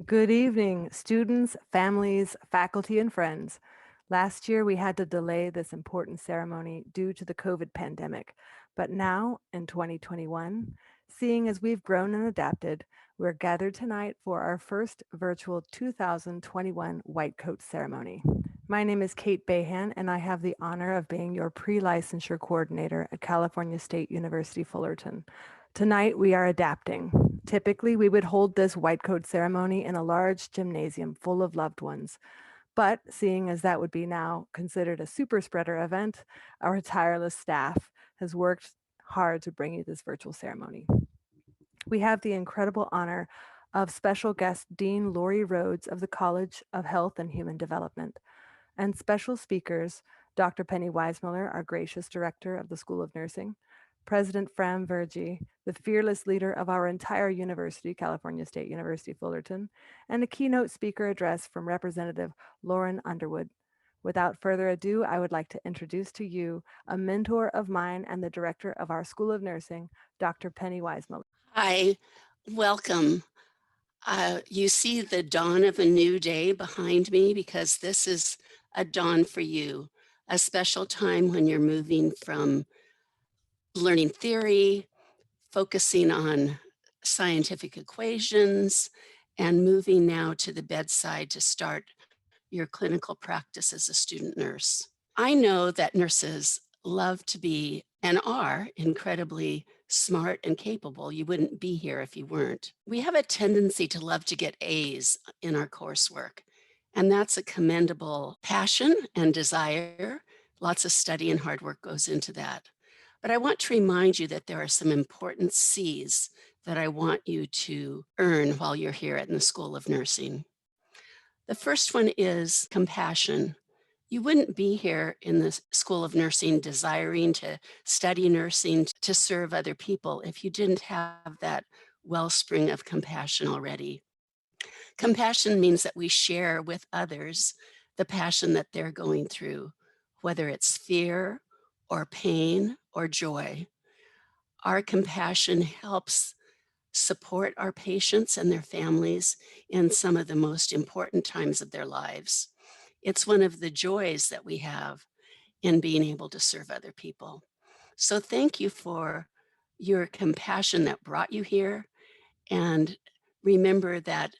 Good evening, students, families, faculty, and friends. Last year, we had to delay this important ceremony due to the COVID pandemic. But now, in 2021, seeing as we've grown and adapted, we're gathered tonight for our first virtual 2021 White Coat ceremony. My name is Kate Bahan, and I have the honor of being your pre-licensure coordinator at California State University, Fullerton. Tonight, we are adapting. Typically, we would hold this white coat ceremony in a large gymnasium full of loved ones. But seeing as that would be now considered a super spreader event, our tireless staff has worked hard to bring you this virtual ceremony. We have the incredible honor of special guest Dean Lori Rhodes of the College of Health and Human Development, and special speakers Dr. Penny Weismiller, our gracious director of the School of Nursing, President Fran Vergy, the fearless leader of our entire university, California State University, Fullerton, and a keynote speaker address from Representative Lauren Underwood. Without further ado, I would like to introduce to you a mentor of mine and the director of our School of Nursing, Dr. Penny Weismiller. Hi, welcome. You see the dawn of a new day behind me because this is a dawn for you, a special time when you're moving from learning theory, focusing on scientific equations, and moving now to the bedside to start your clinical practice as a student nurse. I know that nurses love to be and are incredibly smart and capable. You wouldn't be here if you weren't. We have a tendency to love to get A's in our coursework, and that's a commendable passion and desire. Lots of study and hard work goes into that. But I want to remind you that there are some important C's that I want you to earn while you're here at the School of Nursing. The first one is compassion. You wouldn't be here in the School of Nursing desiring to study nursing to serve other people if you didn't have that wellspring of compassion already. Compassion means that we share with others the passion that they're going through, whether it's fear or pain or joy. Our compassion helps support our patients and their families in some of the most important times of their lives. It's one of the joys that we have in being able to serve other people. So thank you for your compassion that brought you here. And remember that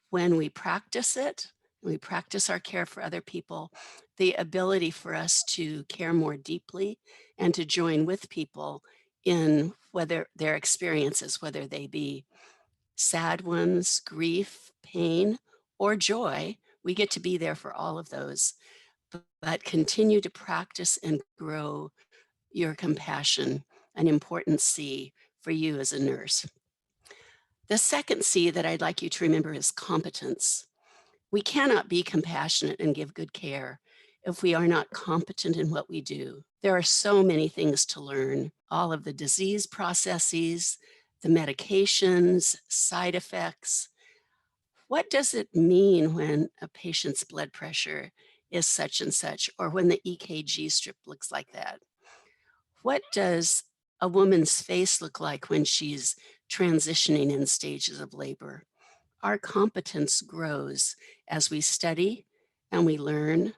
when we practice it, we practice our care for other people, the ability for us to care more deeply and to join with people in whether their experiences, whether they be sad ones, grief, pain, or joy, we get to be there for all of those. But continue to practice and grow your compassion, an important C for you as a nurse. The second C that I'd like you to remember is competence. We cannot be compassionate and give good care if we are not competent in what we do. There are so many things to learn, all of the disease processes, the medications, side effects. What does it mean when a patient's blood pressure is such and such, or when the EKG strip looks like that? What does a woman's face look like when she's transitioning in stages of labor? Our competence grows as we study and we learn.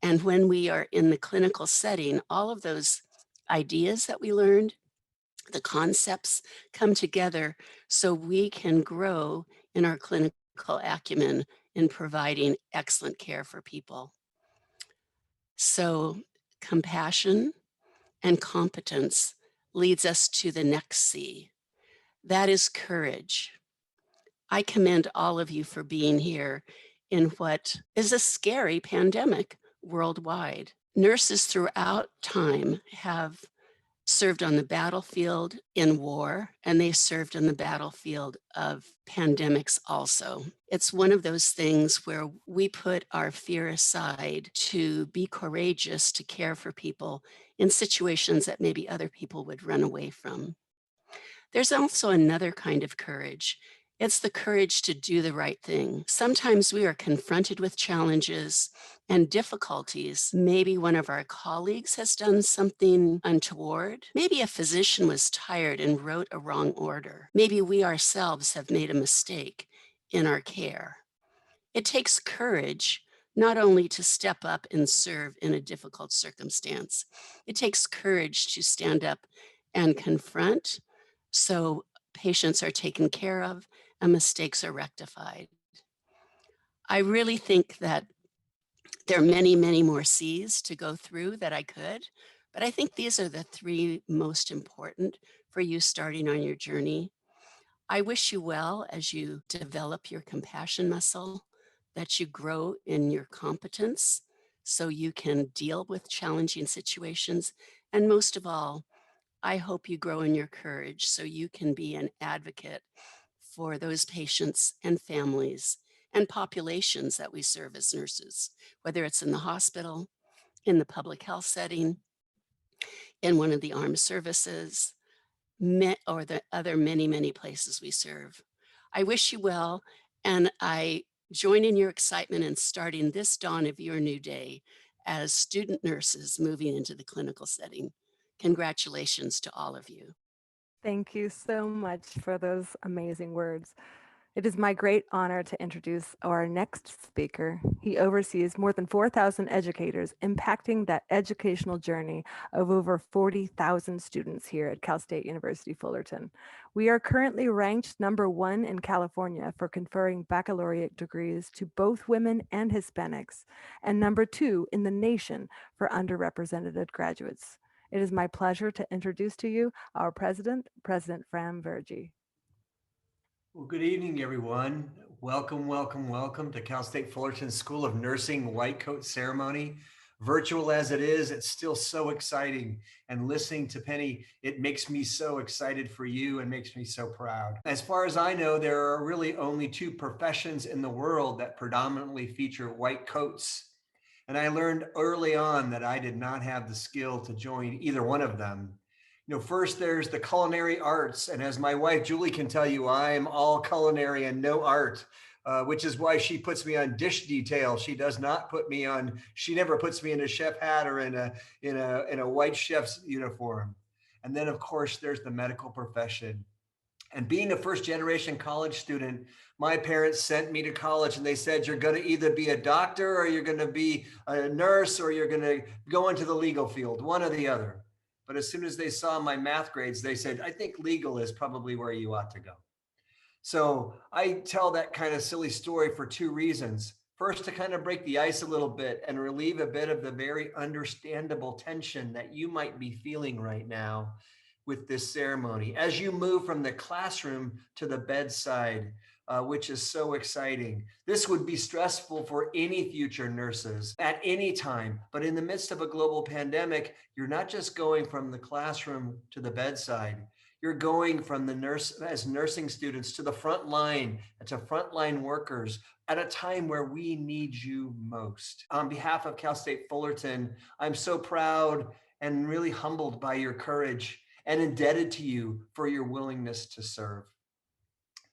And when we are in the clinical setting, all of those ideas that we learned, the concepts come together so we can grow in our clinical acumen in providing excellent care for people. So, compassion and competence leads us to the next C. That is courage. I commend all of you for being here in what is a scary pandemic worldwide. Nurses throughout time have served on the battlefield in war, and they served on the battlefield of pandemics also. It's one of those things where we put our fear aside to be courageous to care for people in situations that maybe other people would run away from. There's also another kind of courage. It's the courage to do the right thing. Sometimes we are confronted with challenges and difficulties. Maybe one of our colleagues has done something untoward. Maybe a physician was tired and wrote a wrong order. Maybe we ourselves have made a mistake in our care. It takes courage not only to step up and serve in a difficult circumstance, it takes courage to stand up and confront so patients are taken care of and mistakes are rectified. I really think that there are many, many more C's to go through that I could, but I think these are the three most important for you starting on your journey. I wish you well as you develop your compassion muscle, that you grow in your competence so you can deal with challenging situations. And most of all, I hope you grow in your courage so you can be an advocate for those patients and families and populations that we serve as nurses, whether it's in the hospital, in the public health setting, in one of the armed services, or the other many, many places we serve. I wish you well, and I join in your excitement in starting this dawn of your new day as student nurses moving into the clinical setting. Congratulations to all of you. Thank you so much for those amazing words. It is my great honor to introduce our next speaker. He oversees more than 4,000 educators, impacting that educational journey of over 40,000 students here at Cal State University Fullerton. We are currently ranked #1 in California for conferring baccalaureate degrees to both women and Hispanics, and #2 in the nation for underrepresented graduates. It is my pleasure to introduce to you our president, President Fran Vergy. Well, good evening, everyone. Welcome, welcome, welcome to Cal State Fullerton School of Nursing White Coat Ceremony. Virtual as it is, it's still so exciting. And listening to Penny, it makes me so excited for you and makes me so proud. As far as I know, there are really only two professions in the world that predominantly feature white coats. And I learned early on that I did not have the skill to join either one of them. First there's the culinary arts. And as my wife, Julie, can tell you, I'm all culinary and no art, which is why she puts me on dish detail. She does not put me on, she never puts me in a chef hat or in a white chef's uniform. And then of course, there's the medical profession. And being a first generation college student, my parents sent me to college and they said, you're going to either be a doctor or you're going to be a nurse or you're going to go into the legal field, one or the other. But as soon as they saw my math grades, they said, I think legal is probably where you ought to go. So I tell that kind of silly story for two reasons. First, to kind of break the ice a little bit and relieve a bit of the very understandable tension that you might be feeling right now with this ceremony as you move from the classroom to the bedside, which is so exciting. This would be stressful for any future nurses at any time, but in the midst of a global pandemic, you're not just going from the classroom to the bedside. You're going from the as nursing students to the front line, to frontline workers at a time where we need you most. On behalf of Cal State Fullerton, I'm so proud and really humbled by your courage and indebted to you for your willingness to serve.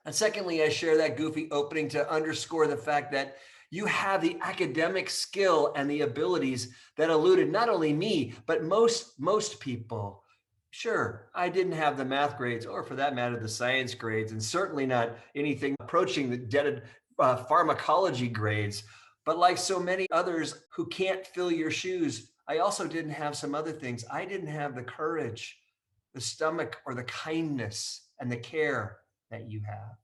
And secondly, I share that goofy opening to underscore the fact that you have the academic skill and the abilities that eluded not only me, but most people. Sure, I didn't have the math grades, or for that matter, the science grades, and certainly not anything approaching the deaded pharmacology grades. But like so many others who can't fill your shoes, I also didn't have some other things. I didn't have the courage, the stomach, or the kindness and the care that you have.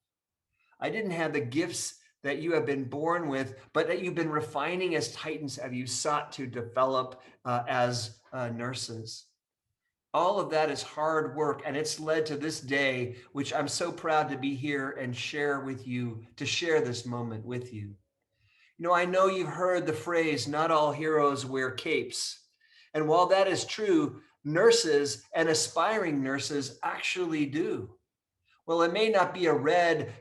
I didn't have the gifts that you have been born with, but that you've been refining as Titans have you sought to develop as nurses. All of that is hard work, and it's led to this day, which I'm so proud to be here and share with you, to share this moment with you. I know you've heard the phrase, not all heroes wear capes. And while that is true, nurses and aspiring nurses actually do. Well, it may not be a red,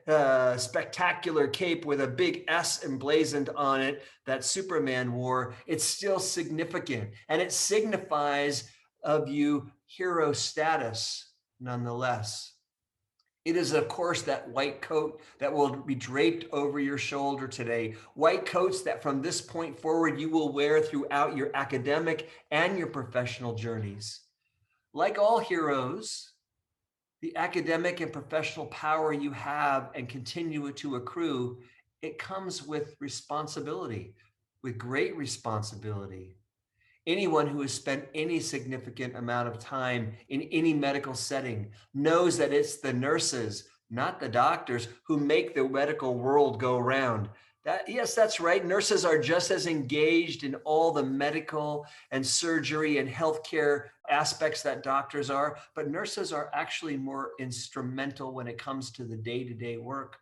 spectacular cape with a big S emblazoned on it that Superman wore. It's still significant, and it signifies of you hero status nonetheless. It is, of course, that white coat that will be draped over your shoulder today. White coats that from this point forward you will wear throughout your academic and your professional journeys. Like all heroes, The academic and professional power you have and continue to accrue, it comes with responsibility, with great responsibility. Anyone who has spent any significant amount of time in any medical setting knows that it's the nurses, not the doctors, who make the medical world go round. Yes, that's right. Nurses are just as engaged in all the medical and surgery and healthcare aspects that doctors are, but nurses are actually more instrumental when it comes to the day-to-day work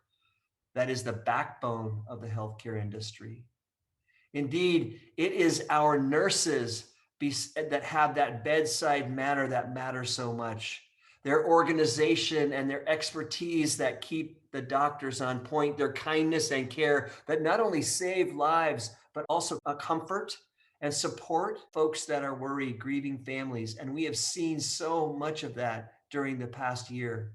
that is the backbone of the healthcare industry. Indeed, it is our nurses that have that bedside manner that matters so much. Their organization and their expertise that keep the doctors on point, their kindness and care that not only save lives, but also comfort and support folks that are worried, grieving families. And we have seen so much of that during the past year.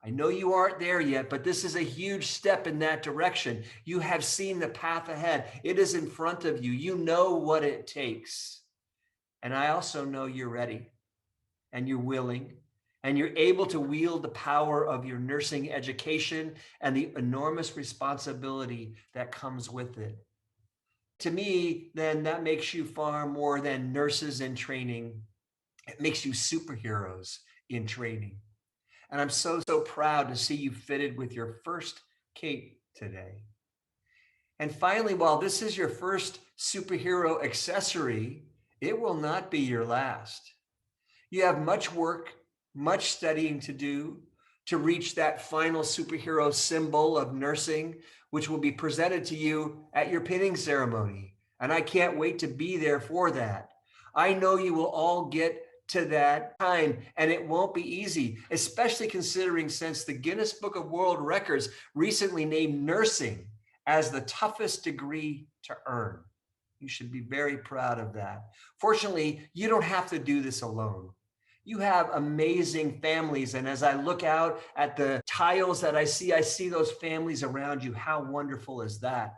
I know you aren't there yet, but this is a huge step in that direction. You have seen the path ahead. It is in front of you. You know what it takes. And I also know you're ready and you're willing and you're able to wield the power of your nursing education and the enormous responsibility that comes with it. To me, then that makes you far more than nurses in training. It makes you superheroes in training. And I'm so proud to see you fitted with your first cape today. And finally, while this is your first superhero accessory, it will not be your last. You have much work, much studying to do to reach that final superhero symbol of nursing, which will be presented to you at your pinning ceremony. And I can't wait to be there for that. I know you will all get to that time, and it won't be easy, especially considering since the Guinness Book of World Records recently named nursing as the toughest degree to earn. You should be very proud of that. Fortunately, you don't have to do this alone. You have amazing families, and as I look out at the tiles that I see those families around you. How wonderful is that?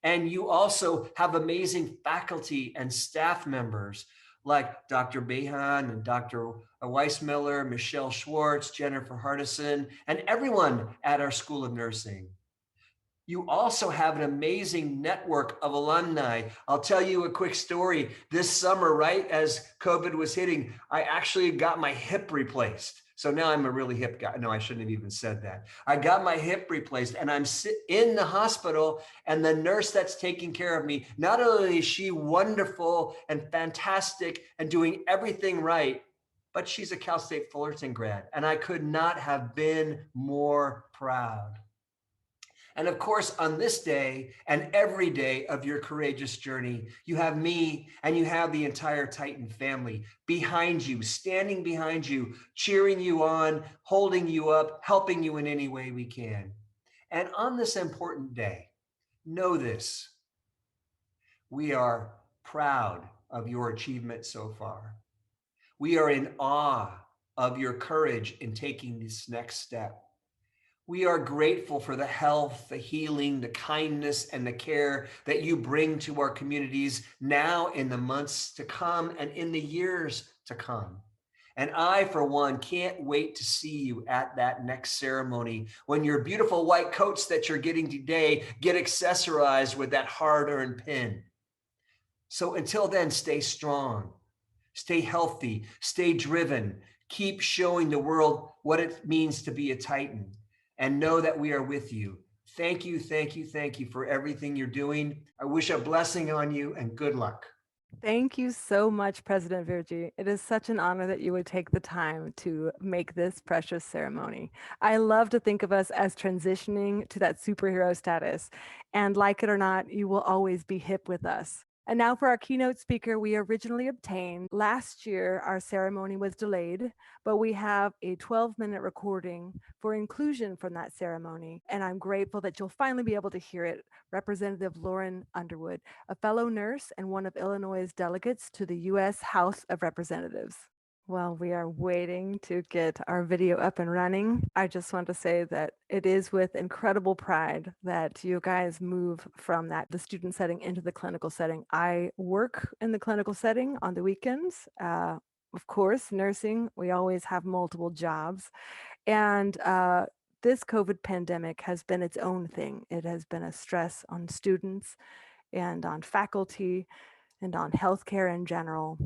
And you also have amazing faculty and staff members like Dr. Behan and Dr. Weissmiller, Michelle Schwartz, Jennifer Hardison, and everyone at our School of Nursing. You also have an amazing network of alumni. I'll tell you a quick story. This summer, right as COVID was hitting, I actually got my hip replaced. So now I'm a really hip guy. No, I shouldn't have even said that. I got my hip replaced and I'm in the hospital, and the nurse that's taking care of me, not only is she wonderful and fantastic and doing everything right, but she's a Cal State Fullerton grad. And I could not have been more proud. And of course, on this day and every day of your courageous journey, you have me and you have the entire Titan family behind you, standing behind you, cheering you on, holding you up, helping you in any way we can. And on this important day, know this: we are proud of your achievement so far. We are in awe of your courage in taking this next step. We are grateful for the health, the healing, the kindness, and the care that you bring to our communities now, in the months to come, and in the years to come. And I, for one, can't wait to see you at that next ceremony when your beautiful white coats that you're getting today get accessorized with that hard-earned pin. So until then, stay strong, stay healthy, stay driven, keep showing the world what it means to be a Titan. And know that we are with you. Thank you, thank you, thank you for everything you're doing. I wish a blessing on you and good luck. Thank you so much, President Virgie. It is such an honor that you would take the time to make this precious ceremony. I love to think of us as transitioning to that superhero status. And like it or not, you will always be hip with us. And now for our keynote speaker, we originally obtained. Last year, our ceremony was delayed, but we have a 12-minute recording for inclusion from that ceremony. And I'm grateful that you'll finally be able to hear it. Representative Lauren Underwood, a fellow nurse and one of Illinois' delegates to the U.S. House of Representatives. While we are waiting to get our video up and running, I just want to say that it is with incredible pride that you guys move from the student setting into the clinical setting. I work in the clinical setting on the weekends of course, nursing, we always have multiple jobs. And this COVID pandemic has been its own thing. It has been a stress on students and on faculty and on healthcare in general.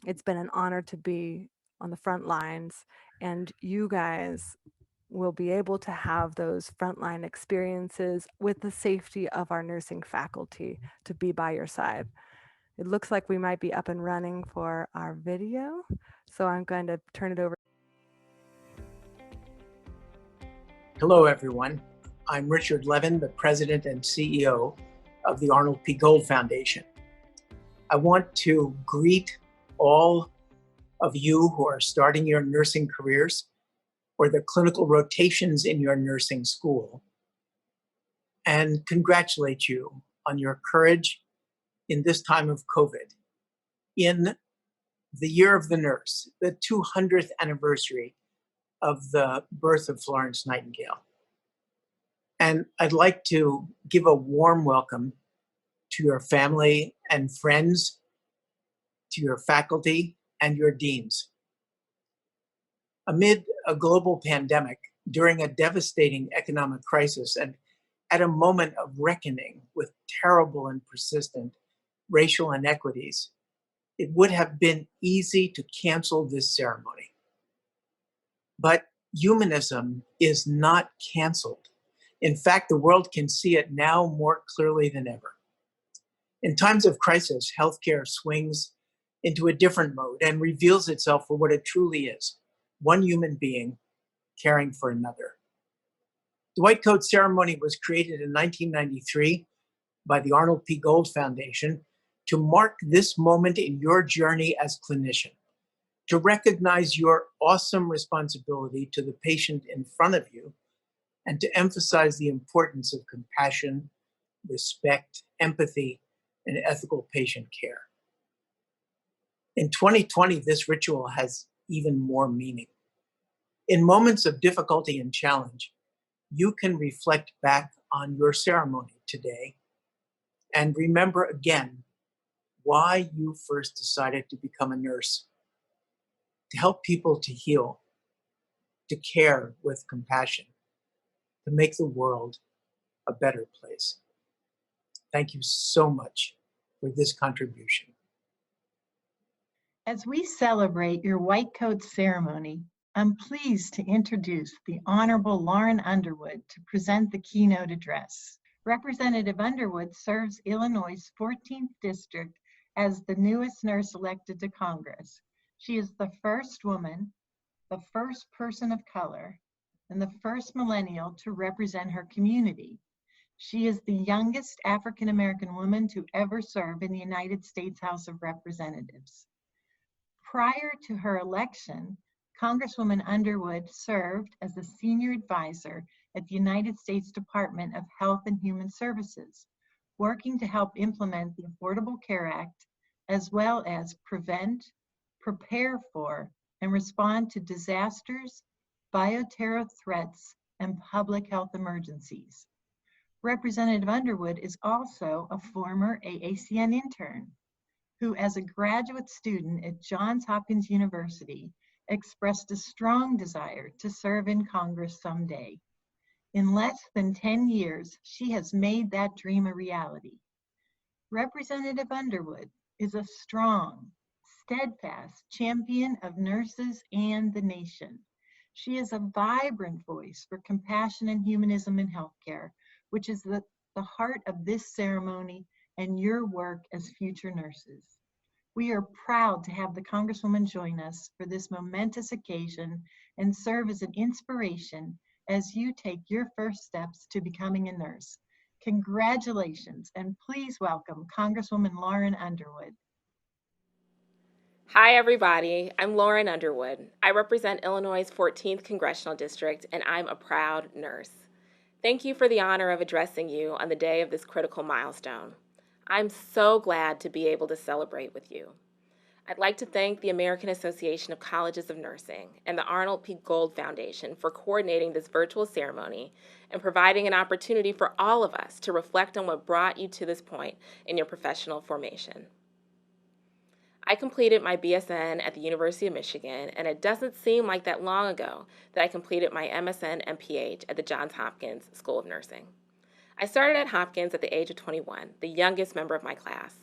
It's been an honor to be on the front lines, and you guys will be able to have those frontline experiences with the safety of our nursing faculty to be by your side. It looks like we might be up and running for our video, so I'm going to turn it over. Hello, everyone. I'm Richard Levin, the President and CEO of the Arnold P. Gold Foundation. I want to greet all of you who are starting your nursing careers or the clinical rotations in your nursing school and congratulate you on your courage in this time of COVID. In the Year of the Nurse, the 200th anniversary of the birth of Florence Nightingale. And I'd like to give a warm welcome to your family and friends, to your faculty and your deans. Amid a global pandemic, during a devastating economic crisis, and at a moment of reckoning with terrible and persistent racial inequities, it would have been easy to cancel this ceremony. But humanism is not canceled. In fact, the world can see it now more clearly than ever. In times of crisis, healthcare swings into a different mode and reveals itself for what it truly is, one human being caring for another. The White Coat Ceremony was created in 1993 by the Arnold P. Gold Foundation to mark this moment in your journey as clinician, to recognize your awesome responsibility to the patient in front of you, and to emphasize the importance of compassion, respect, empathy, and ethical patient care. In 2020, this ritual has even more meaning. In moments of difficulty and challenge, you can reflect back on your ceremony today and remember again why you first decided to become a nurse: to help people to heal, to care with compassion, to make the world a better place. Thank you so much for this contribution. As we celebrate your White Coat Ceremony, I'm pleased to introduce the Honorable Lauren Underwood to present the keynote address. Representative Underwood serves Illinois' 14th District as the newest nurse elected to Congress. She is the first woman, the first person of color, and the first millennial to represent her community. She is the youngest African-American woman to ever serve in the United States House of Representatives. Prior to her election, Congresswoman Underwood served as the senior advisor at the United States Department of Health and Human Services, working to help implement the Affordable Care Act, as well as prevent, prepare for, and respond to disasters, bioterror threats, and public health emergencies. Representative Underwood is also a former AACN intern who, as a graduate student at Johns Hopkins University, expressed a strong desire to serve in Congress someday. In less than 10 years, she has made that dream a reality. Representative Underwood is a strong, steadfast champion of nurses and the nation. She is a vibrant voice for compassion and humanism in healthcare, which is the heart of this ceremony and your work as future nurses. We are proud to have the Congresswoman join us for this momentous occasion and serve as an inspiration as you take your first steps to becoming a nurse. Congratulations, and please welcome Congresswoman Lauren Underwood. Hi, everybody. I'm Lauren Underwood. I represent Illinois' 14th Congressional District, and I'm a proud nurse. Thank you for the honor of addressing you on the day of this critical milestone. I'm so glad to be able to celebrate with you. I'd like to thank the American Association of Colleges of Nursing and the Arnold P. Gold Foundation for coordinating this virtual ceremony and providing an opportunity for all of us to reflect on what brought you to this point in your professional formation. I completed my BSN at the University of Michigan, and it doesn't seem like that long ago that I completed my MSN MPH at the Johns Hopkins School of Nursing. I started at Hopkins at the age of 21, the youngest member of my class.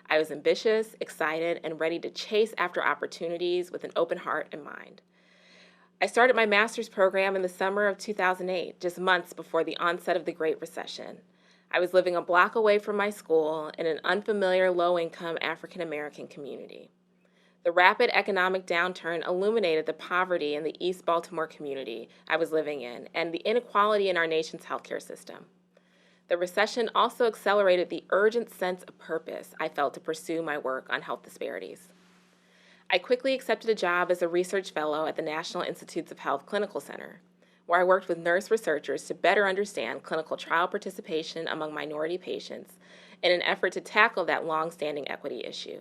I was ambitious, excited, and ready to chase after opportunities with an open heart and mind. I started my master's program in the summer of 2008, just months before the onset of the Great Recession. I was living a block away from my school in an unfamiliar low-income African-American community. The rapid economic downturn illuminated the poverty in the East Baltimore community I was living in and the inequality in our nation's healthcare system. The recession also accelerated the urgent sense of purpose I felt to pursue my work on health disparities. I quickly accepted a job as a research fellow at the National Institutes of Health Clinical Center, where I worked with nurse researchers to better understand clinical trial participation among minority patients in an effort to tackle that long-standing equity issue.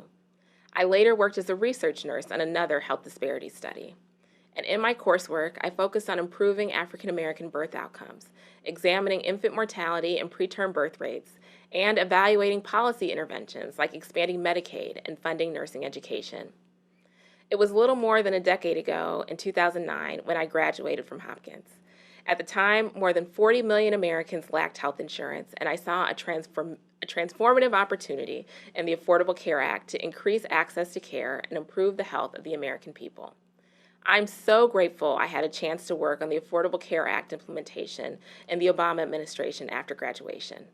I later worked as a research nurse on another health disparity study. And in my coursework, I focused on improving African American birth outcomes, examining infant mortality and preterm birth rates, and evaluating policy interventions like expanding Medicaid and funding nursing education. It was little more than a decade ago, in 2009, when I graduated from Hopkins. At the time, more than 40 million Americans lacked health insurance, and I saw a transformative opportunity in the Affordable Care Act to increase access to care and improve the health of the American people. I'm so grateful I had a chance to work on the Affordable Care Act implementation in the Obama administration after graduation.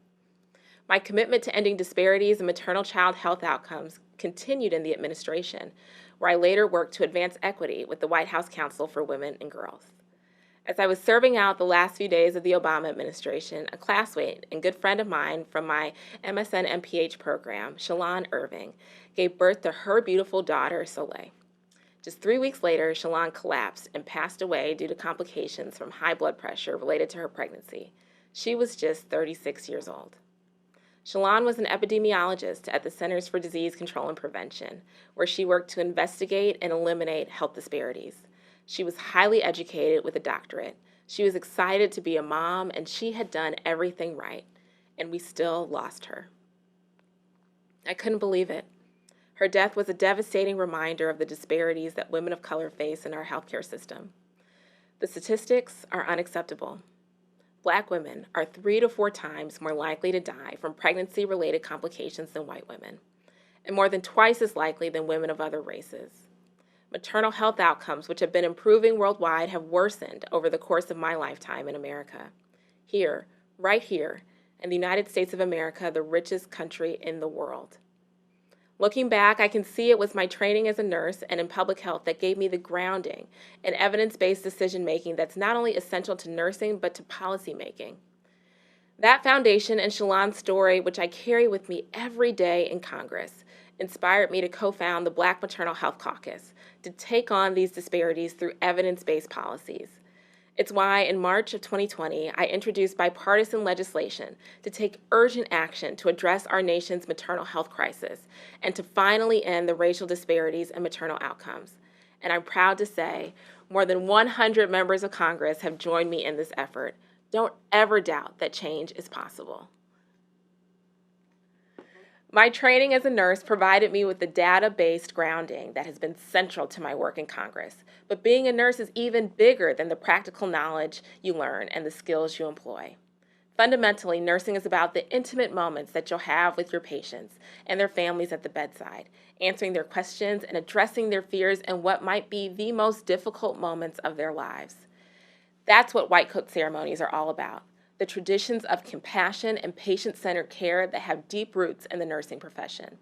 My commitment to ending disparities in maternal-child health outcomes continued in the administration, where I later worked to advance equity with the White House Council for Women and Girls. As I was serving out the last few days of the Obama administration, a classmate and good friend of mine from my MSN MPH program, Shalon Irving, gave birth to her beautiful daughter, Soleil. Just 3 weeks later, Shalon collapsed and passed away due to complications from high blood pressure related to her pregnancy. She was just 36 years old. Shalon was an epidemiologist at the Centers for Disease Control and Prevention, where she worked to investigate and eliminate health disparities. She was highly educated with a doctorate. She was excited to be a mom, and she had done everything right, and we still lost her. I couldn't believe it. Her death was a devastating reminder of the disparities that women of color face in our healthcare system. The statistics are unacceptable. Black women are 3 to 4 times more likely to die from pregnancy-related complications than white women, and more than twice as likely than women of other races. Maternal health outcomes, which have been improving worldwide, have worsened over the course of my lifetime in America. Here, right here, in the United States of America, the richest country in the world. Looking back, I can see it was my training as a nurse and in public health that gave me the grounding and evidence-based decision-making that's not only essential to nursing, but to policymaking. That foundation and Shalon's story, which I carry with me every day in Congress, inspired me to co-found the Black Maternal Health Caucus to take on these disparities through evidence-based policies. It's why in March of 2020, I introduced bipartisan legislation to take urgent action to address our nation's maternal health crisis and to finally end the racial disparities in maternal outcomes. And I'm proud to say more than 100 members of Congress have joined me in this effort. Don't ever doubt that change is possible. My training as a nurse provided me with the data-based grounding that has been central to my work in Congress. But being a nurse is even bigger than the practical knowledge you learn and the skills you employ. Fundamentally, nursing is about the intimate moments that you'll have with your patients and their families at the bedside, answering their questions and addressing their fears in what might be the most difficult moments of their lives. That's what white coat ceremonies are all about. The traditions of compassion and patient-centered care that have deep roots in the nursing profession.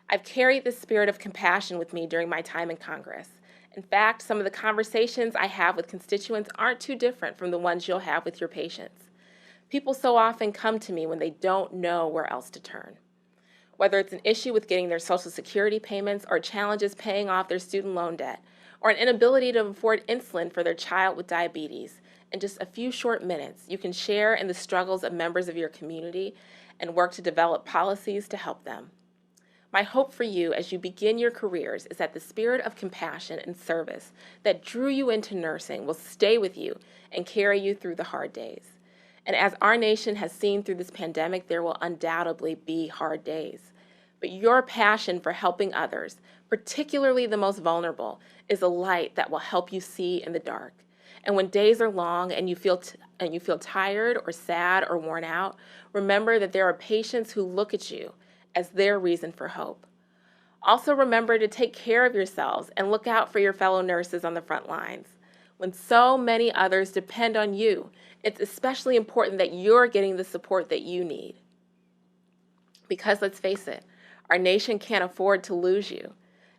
I've carried this spirit of compassion with me during my time in Congress. In fact, some of the conversations I have with constituents aren't too different from the ones you'll have with your patients. People so often come to me when they don't know where else to turn. Whether it's an issue with getting their Social Security payments or challenges paying off their student loan debt, or an inability to afford insulin for their child with diabetes, in just a few short minutes, you can share in the struggles of members of your community and work to develop policies to help them. My hope for you as you begin your careers is that the spirit of compassion and service that drew you into nursing will stay with you and carry you through the hard days. And as our nation has seen through this pandemic, there will undoubtedly be hard days. But your passion for helping others, particularly the most vulnerable, is a light that will help you see in the dark. And when days are long and you feel tired or sad or worn out, remember that there are patients who look at you as their reason for hope. Also remember to take care of yourselves and look out for your fellow nurses on the front lines. When so many others depend on you, it's especially important that you're getting the support that you need. Because let's face it, our nation can't afford to lose you,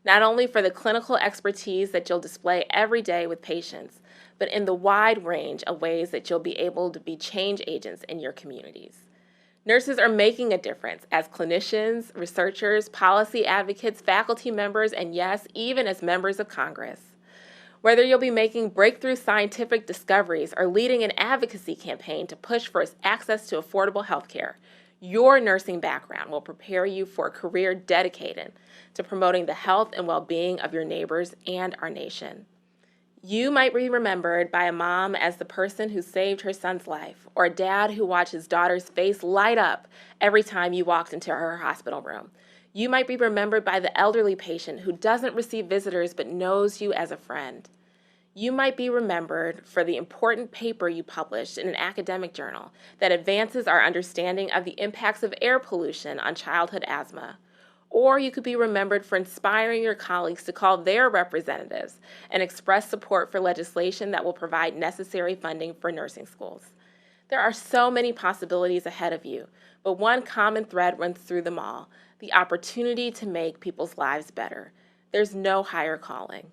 not only for the clinical expertise that you'll display every day with patients, but in the wide range of ways that you'll be able to be change agents in your communities. Nurses are making a difference as clinicians, researchers, policy advocates, faculty members, and yes, even as members of Congress. Whether you'll be making breakthrough scientific discoveries or leading an advocacy campaign to push for access to affordable healthcare, your nursing background will prepare you for a career dedicated to promoting the health and well-being of your neighbors and our nation. You might be remembered by a mom as the person who saved her son's life, or a dad who watched his daughter's face light up every time you walked into her hospital room. You might be remembered by the elderly patient who doesn't receive visitors but knows you as a friend. You might be remembered for the important paper you published in an academic journal that advances our understanding of the impacts of air pollution on childhood asthma. Or you could be remembered for inspiring your colleagues to call their representatives and express support for legislation that will provide necessary funding for nursing schools. There are so many possibilities ahead of you, but one common thread runs through them all: the opportunity to make people's lives better. There's no higher calling.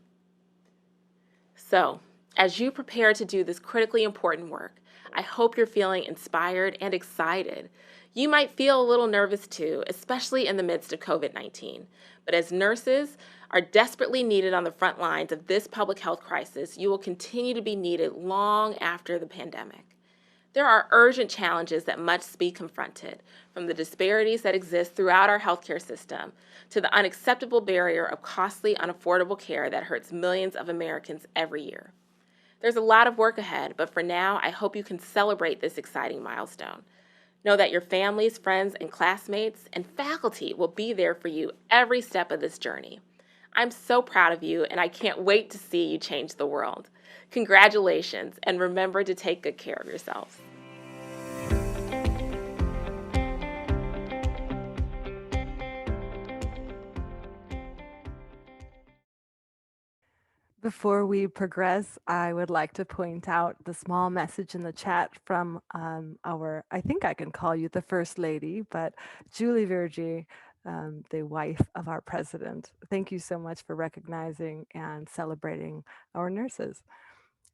So, as you prepare to do this critically important work, I hope you're feeling inspired and excited. You might feel a little nervous too, especially in the midst of COVID-19. But as nurses are desperately needed on the front lines of this public health crisis, you will continue to be needed long after the pandemic. There are urgent challenges that must be confronted, from the disparities that exist throughout our healthcare system to the unacceptable barrier of costly, unaffordable care that hurts millions of Americans every year. There's a lot of work ahead, but for now, I hope you can celebrate this exciting milestone. Know that your families, friends, and classmates and faculty will be there for you every step of this journey. I'm so proud of you, and I can't wait to see you change the world. Congratulations, and remember to take good care of yourselves. Before we progress, I would like to point out the small message in the chat from I think I can call you the First Lady, but Julie Vergy, the wife of our president. Thank you so much for recognizing and celebrating our nurses.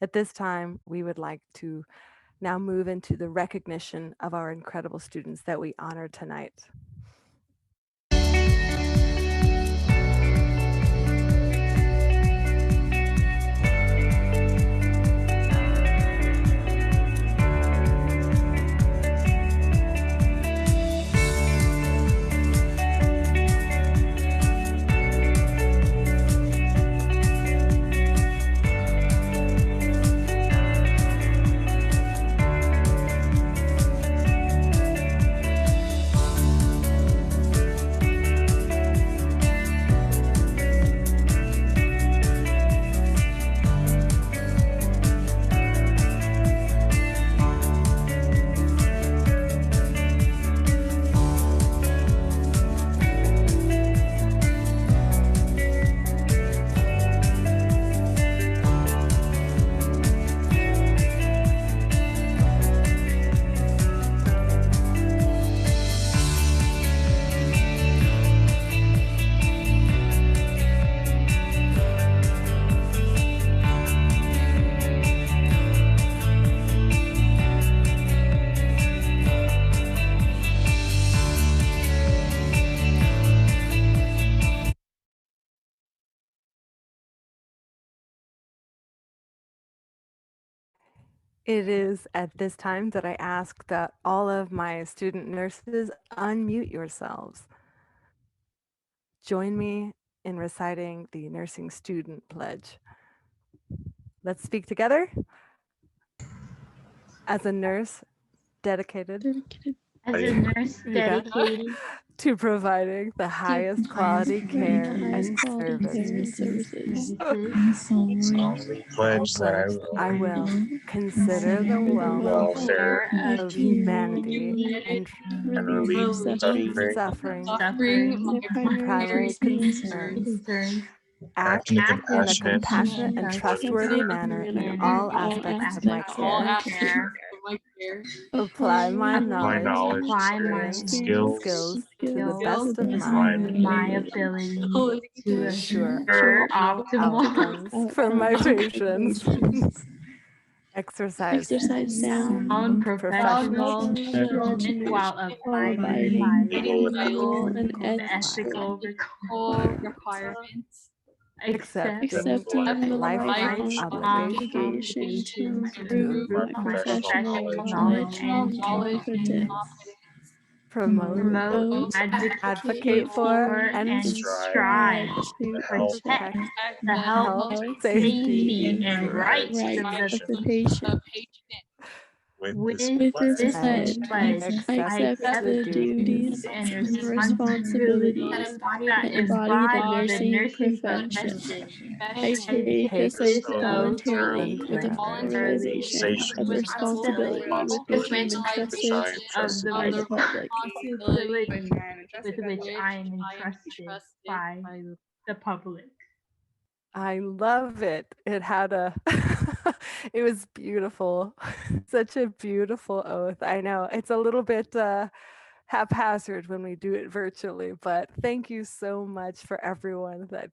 At this time, we would like to now move into the recognition of our incredible students that we honor tonight. It is at this time that I ask that all of my student nurses unmute yourselves. Join me in reciting the Nursing Student Pledge. Let's speak together. As a nurse dedicated As a nurse Yeah. dedicated to providing the highest quality care and services, services. I solemnly pledge that I will consider the consider the welfare welfare of humanity and and relieve suffering suffering my primary concerns. Act in a in a compassionate compassionate and trustworthy manner in all aspects of my care. Apply my knowledge, experience, and skills to the best of my ability to ensure for optimal outcomes for my patients. Exercise sound professional judgment while abiding by legal and ethical requirements, accepting lifelong obligations to improve my professional knowledge and competence. Promote, advocate for, and strive to to protect protect the health, safety, and rights of the patient. With this pledge, I accept the duties and responsibilities that embody the nursing profession. I take this this oath voluntarily with the voluntarily formalization of responsibility with which I am entrusted of the Republic. With which I am entrusted by the public. I love it. It had a, it was beautiful. Such a beautiful oath. I know it's a little bit haphazard when we do it virtually, but thank you so much for everyone that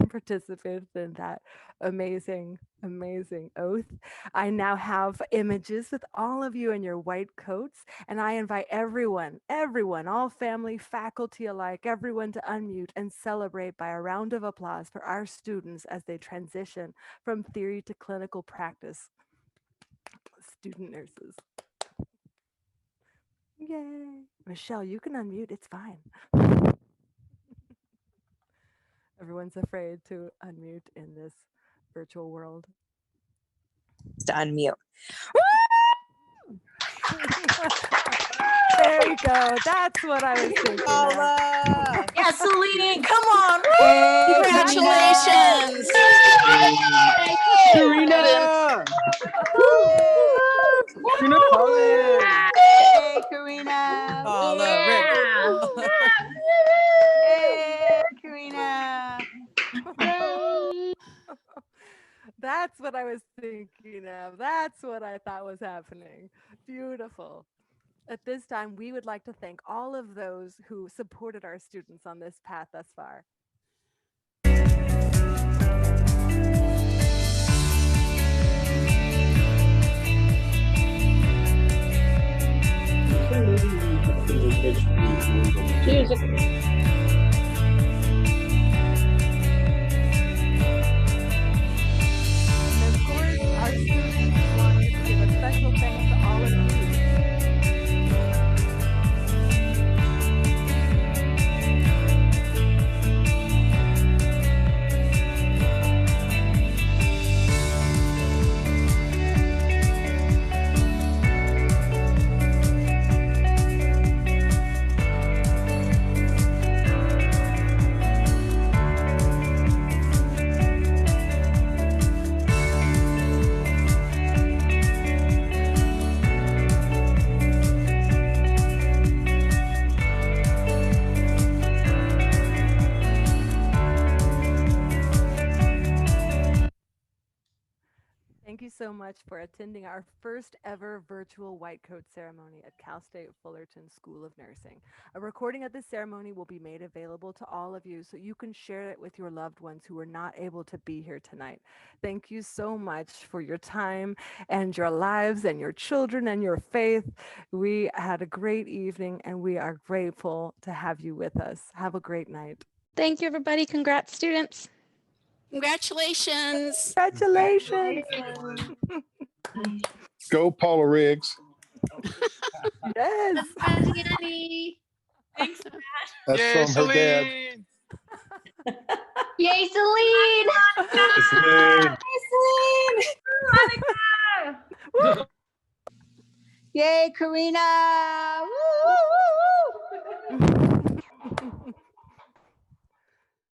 participated in that amazing, amazing oath. I now have images with all of you in your white coats, and I invite everyone, all family, faculty alike, everyone to unmute and celebrate by a round of applause for our students as they transition from theory to clinical practice. Student nurses. Yay. Michelle, you can unmute. It's fine. Everyone's afraid to unmute in this virtual world. To unmute. There you go. That's what I was thinking. Yes, Celine, come on. Congratulations. Karina! Karina Collins! Hey, Karina. Oh, Hey, Karina. That's what I was thinking of. That's what I thought was happening. Beautiful. At this time, we would like to thank all of those who supported our students on this path thus far. And of course, our students wanted to give a special thanks to all of you. Thank you so much for attending our first ever virtual white coat ceremony at Cal State Fullerton School of Nursing. A recording of this ceremony will be made available to all of you so you can share it with your loved ones who were not able to be here tonight. Thank you so much for your time and your lives and your children and your faith. We had a great evening and we are grateful to have you with us. Have a great night. Thank you, everybody. Congrats, students. Congratulations. Congratulations. Go Paula Riggs. Yes. Thanks, That's Yay, from her dad. Celine! Yay, Celine! Celine. Yay, Celine! Yay, Karina. Woo, woo,